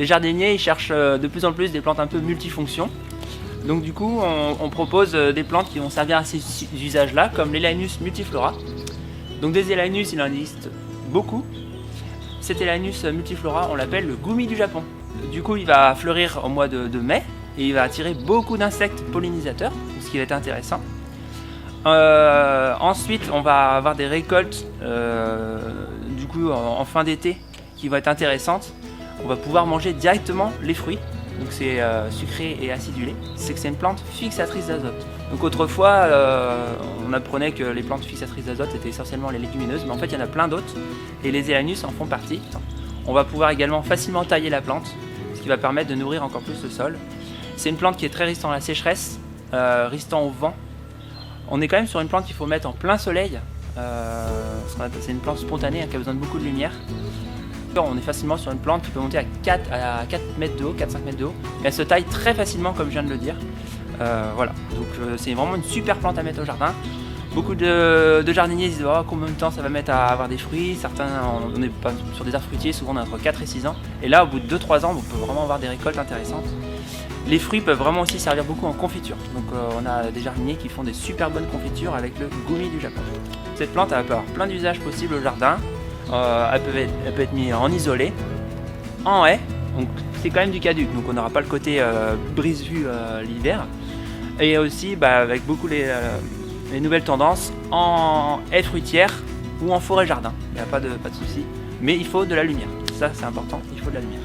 Les jardiniers ils cherchent de plus en plus des plantes un peu multifonctions. Donc du coup, on propose des plantes qui vont servir à ces usages-là, comme l'Elanus multiflora. Donc des Elanus, il en existe beaucoup. Cet Elanus multiflora, on l'appelle le Gumi du Japon. Du coup, il va fleurir au mois de mai et il va attirer beaucoup d'insectes pollinisateurs, ce qui va être intéressant. Ensuite, on va avoir des récoltes du coup en fin d'été qui vont être intéressantes. On va pouvoir manger directement les fruits. Donc c'est sucré et acidulé. C'est que c'est une plante fixatrice d'azote. Donc autrefois, on apprenait que les plantes fixatrices d'azote étaient essentiellement les légumineuses, mais en fait il y en a plein d'autres et les Elanus en font partie. On va pouvoir également facilement tailler la plante, ce qui va permettre de nourrir encore plus le sol. C'est une plante qui est très résistante à la sécheresse, résistant au vent. On est quand même sur une plante qu'il faut mettre en plein soleil. C'est une plante spontanée qui a besoin de beaucoup de lumière. On est facilement sur une plante qui peut monter à 4 mètres de haut, 4-5 mètres de haut, mais elle se taille très facilement comme je viens de le dire. Voilà, donc c'est vraiment une super plante à mettre au jardin. Beaucoup de jardiniers disent oh, combien de temps ça va mettre à avoir des fruits. Certains, on est pas sur des arbres fruitiers, souvent on est entre 4 et 6 ans. Et là, au bout de 2-3 ans, on peut vraiment avoir des récoltes intéressantes. Les fruits peuvent vraiment aussi servir beaucoup en confiture. Donc on a des jardiniers qui font des super bonnes confitures avec le Gumi du Japon. Cette plante elle peut avoir plein d'usages possibles au jardin. Elle peut être mise en isolé, en haie, donc c'est quand même du caduc, donc on n'aura pas le côté brise-vue l'hiver. Et aussi avec beaucoup les nouvelles tendances en haie fruitière ou en forêt jardin. Il n'y a pas de souci, mais il faut de la lumière, ça c'est important, il faut de la lumière.